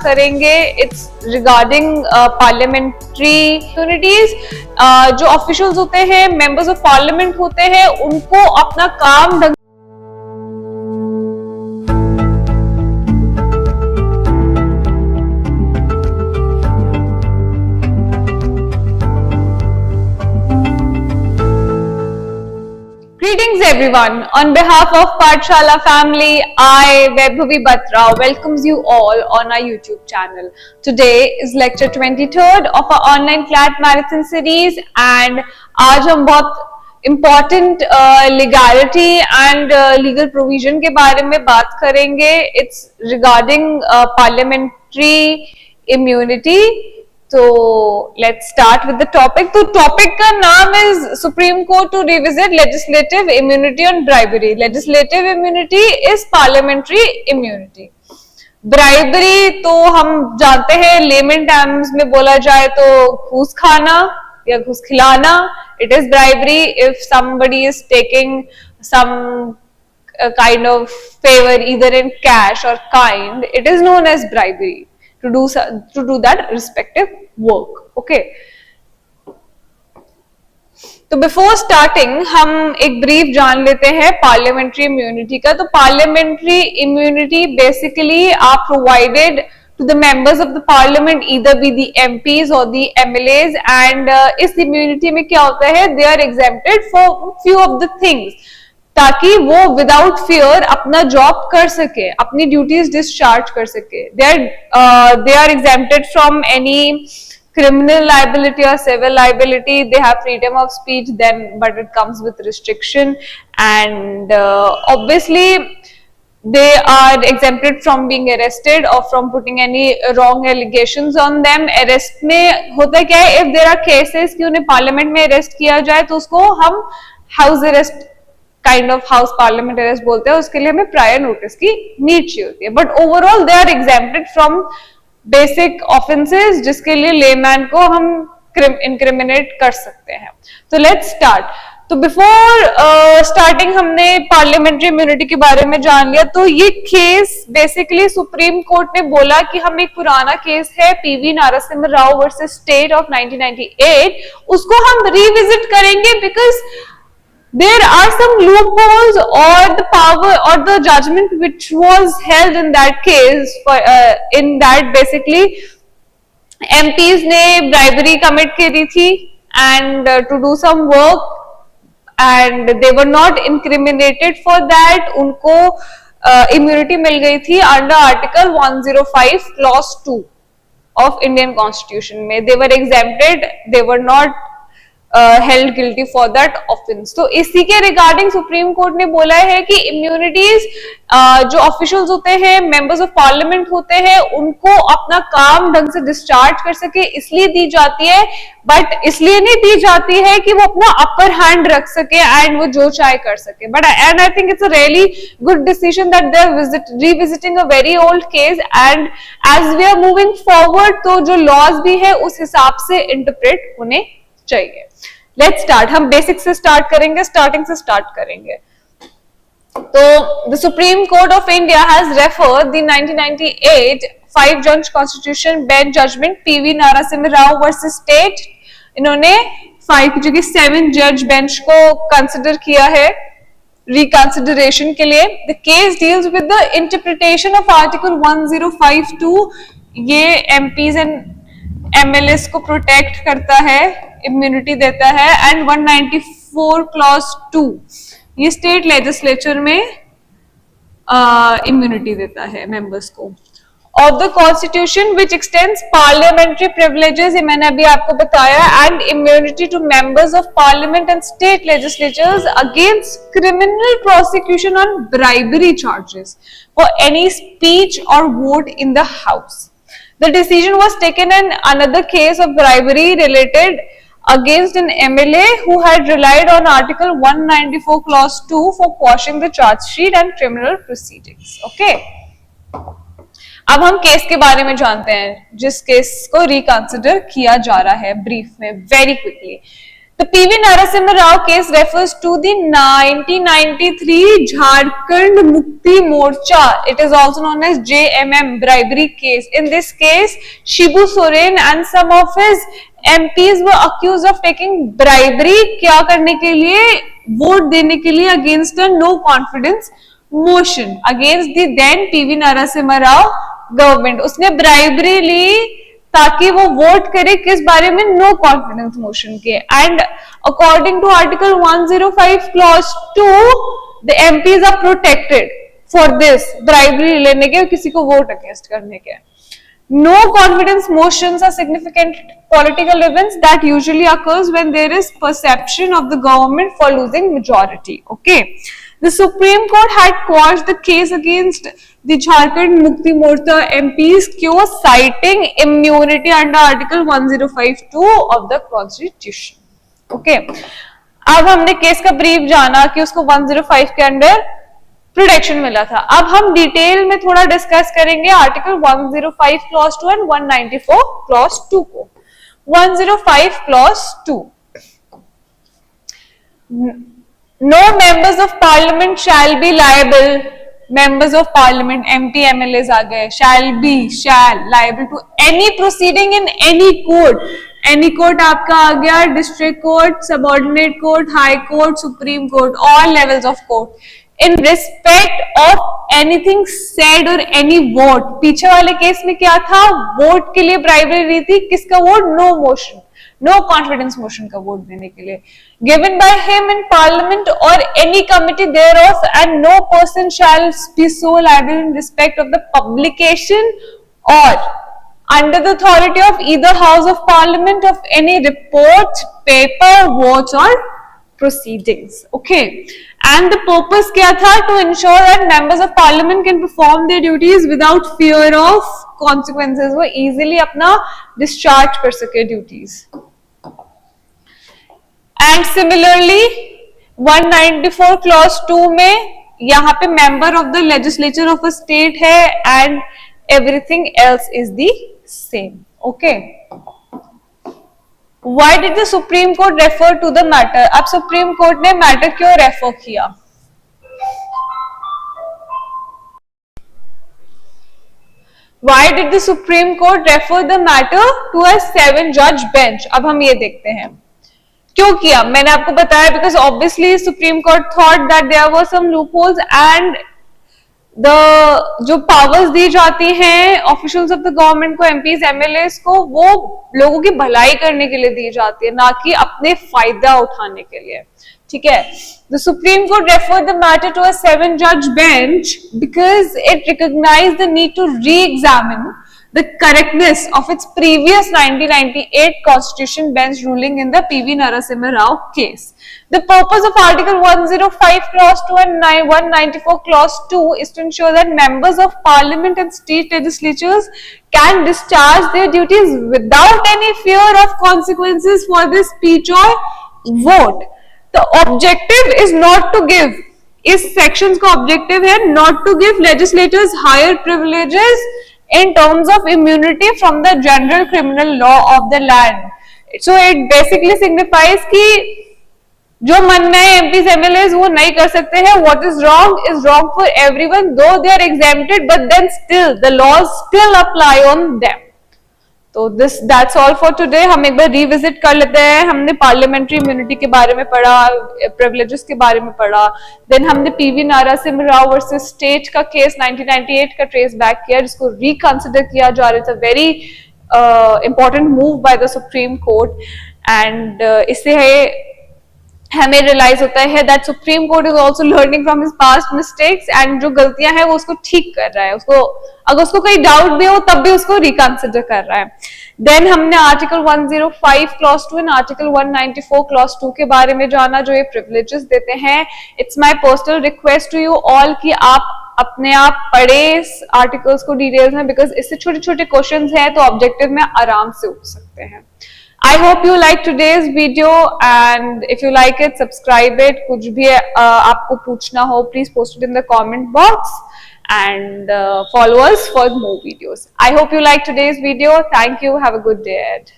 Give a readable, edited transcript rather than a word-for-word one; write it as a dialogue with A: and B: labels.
A: करेंगे it's regarding parliamentary immunities. जो officials होते हैं, मेंबर्स ऑफ पार्लियामेंट होते हैं, उनको अपना काम ढंग Greetings everyone. On behalf of Pathshala family, I, Vaibhavi Batra, welcomes you all on our YouTube channel. Today is lecture 23rd of our online CLAT marathon series and आज हम बहुत important legality and legal provision के बारे में बात करेंगे. It's regarding parliamentary immunity. तो let's start with the topic. तो topic का नाम is Supreme Court to revisit legislative immunity on bribery. Legislative immunity is parliamentary immunity. Bribery तो हम जानते हैं, layman terms में बोला जाए तो घूस खाना या घूस खिलाना. It is bribery if somebody is taking some kind of favor either in cash or kind. It is known as bribery. To do that respective work. Okay. तो बिफोर स्टार्टिंग हम एक ब्रीफ जान लेते हैं पार्लियामेंट्री इम्यूनिटी का. तो parliamentary immunity basically are provided to the members of the parliament, either be the MPs or the MLAs, and इस immunity में क्या होता है, they are exempted for few of the things, ताकि वो विदाउट फियर अपना जॉब कर सके, अपनी ड्यूटीज डिस्चार्ज कर सके. They are exempted from any criminal liability or civil liability. They have freedom of speech then, but it comes with restriction, and obviously they are exempted from being arrested or from putting any wrong allegations on them. Arrest में होता क्या है, if there are cases कि उन्हें parliament में arrest किया जाए तो उसको हम house arrest kind of house parliament arrest बोलते हैं. उसके लिए हमें प्रायर नोटिस की नीड चाहिए होती है. But overall they are exempted from basic offences जिसके लिए लेमैन को हम इंक्रिमिनेट कर सकते हैं. तो लेट्स स्टार्ट. तो बिफोर स्टार्टिंग हमने पार्लियामेंट्री इम्यूनिटी के बारे में जान लिया. तो ये केस बेसिकली सुप्रीम कोर्ट ने बोला कि हम एक पुराना केस है PV Narasimha Rao versus state of 1998, उसको हम रिविजिट करेंगे because there are some loopholes or the power or the judgment which was held in that case. For in that basically MPs ने bribery commit करी थी and to do some work and they were not incriminated for that. उनको immunity मिल गई थी under article 105 clause 2 of Indian Constitution में. They were exempted, they were not held guilty for that offense. तो इसी के regarding supreme court ने बोला है कि इम्यूनिटीज जो ऑफिशियल्स होते हैं, मेंबर्स ऑफ पार्लियामेंट होते हैं, उनको अपना काम ढंग से डिस्चार्ज कर सके इसलिए दी जाती है, बट इसलिए नहीं दी जाती है कि वो अपना अपर हैंड रख सके एंड वो जो चाहे कर सके. But and I think it's a really good decision that they are revisiting a very old case and as we are moving forward तो जो लॉज भी है उस हिसाब से इंटरप्रेट होने चाहिए. Let's start. हम बेसिक से स्टार्ट करेंगे, स्टार्टिंग से स्टार्ट करेंगे. तो the Supreme Court of India has referred the 1998 5 जज constitution bench judgment PV Narasimha Rao versus state. इन्होंने 5 की जगह 7 जज बेंच को कंसिडर किया है रिकंसिडरेशन के लिए. The case deals with the interpretation of article 1052. ये एमपीज एंड एमएलएस को प्रोटेक्ट करता है, इम्यूनिटी देता है. एंड 194 क्लॉज 2 ये स्टेट लेजिस्लेचर में इम्यूनिटी देता है मेंबर्स को. Of the Constitution which extends parliamentary privileges, ये मैंने अभी आपको बताया, and immunity to members of Parliament and state legislatures against criminal prosecution on bribery charges for any speech or vote in the house. The decision was taken in another case of bribery related against an MLA who had relied on Article 194 Clause 2 for quashing the charge sheet and criminal proceedings. Okay. अब हम case के बारे में जानते हैं जिस case को reconsider किया जा रहा है ब्रीफ में very quickly. The PV Narasimha Rao case refers to the 1993 Jharkhand Mukti Morcha. It is also known as JMM bribery case. In this case, Shibu Soren and some of his MPs were accused of taking bribery. क्या करने के लिए? Vote देने के लिए against a no confidence motion against the then PV Narasimha Rao government. उसने bribery ली ताकि वो वोट करे किस बारे में? नो कॉन्फिडेंस मोशन के. And according to article 105 clause 2 the MPs are protected for this bribery लेने के, किसी को वोट अगेंस्ट करने के. No confidence motions are significant political events that usually occurs when there is perception of the government for losing majority. Okay, the Supreme Court had quashed the case against the Jharkhand Mukti Morcha MPs citing immunity under Article 105(2) of the Constitution. Okay, अब हमने case का brief जाना कि उसको 105 के under protection मिला था. अब हम डिटेल में थोड़ा डिस्कस करेंगे आर्टिकल 105 क्लॉज 2 एंड 194 क्लॉज 2 को. 105 clause 2. No members of parliament shall be liable. Members of parliament, MP, MLAs आ गए. Shall liable to any proceeding in any court. Any court आपका आ गया district court, subordinate court, high court, supreme court, all levels of court. In respect of anything said or any vote. पीछे वाले case में क्या था? Vote के लिए bribery ली थी. किसका vote? No motion, no confidence motion का वोट देने के लिए. Given by him in parliament or any committee thereof, and no person shall be so liable in respect of the publication or under the authority of either house of parliament of any report, paper, votes or proceedings. Okay, and the purpose क्या था? To ensure that members of parliament can perform their duties without fear of consequences. वो easily अपना discharge कर सके duties. And similarly 194 clause 2 में यहाँ पे member of the legislature of a state है and everything else is the same. Okay. Why did the Supreme Court refer to the matter? अब Supreme Court ने matter क्यों refer किया? Why did the Supreme Court refer the matter to a 7-judge bench? अब हम ये देखते हैं क्यों किया. मैंने आपको बताया because obviously Supreme Court thought that there were some loopholes and जो पावर्स दी जाती हैं ऑफिशियल्स ऑफ द गवर्नमेंट को, एमपीज एमएलएस को, वो लोगों की भलाई करने के लिए दी जाती है, ना कि अपने फायदा उठाने के लिए. ठीक है. The Supreme Court referred the matter to a 7-judge bench because it recognized the need to re-examine the correctness of its previous 1998 Constitution bench ruling in the PV Narasimha Rao case. The purpose of Article 105 clause 2 and 194 clause 2 is to ensure that members of parliament and state legislatures can discharge their duties without any fear of consequences for their speech or vote. The objective is not to give, इस sections का objective है not to give legislators higher privileges in terms of immunity from the general criminal law of the land. So it basically signifies कि जो मन में MPs MLAs वो नहीं कर सकते हैं. What is wrong for everyone, though they are exempted, but then still the laws still apply on them. तो that's all for today. हम एक बार रिविजिट कर लेते हैं. हमने पार्लियामेंट्री इम्यूनिटी के बारे में पढ़ा, प्रिविलेजेस के बारे में पढ़ा, देन हमने पीवी नारासिम्हा राव वर्सेस स्टेट का केस 1998 का ट्रेस बैक किया, जिसको रिकंसिडर किया जा रहा है. It's a very important move by the Supreme court and इससे हमें रियलाइज होता है that supreme court is also learning from his past mistakes and जो गलतियां हैं वो उसको ठीक कर रहा है. उसको अगर उसको कोई डाउट भी हो तब भी उसको रिकंसिडर कर रहा है. देन हमने article 105 clause 2 and article 194 clause 2 के बारे में जाना, जो ये प्रिविलेजेस देते हैं. It's my personal request to you all कि आप अपने आप पढ़े इस आर्टिकल्स को डिटेल्स में, बिकॉज इससे छोटे छोटे क्वेश्चंस हैं तो ऑब्जेक्टिव में आराम से उठ सकते हैं. I hope you like today's video and if you like it, subscribe it. कुछ भी आपको पूछना हो, please post it in the comment box and follow us for more videos. I hope you like today's video. Thank you. Have a good day ahead.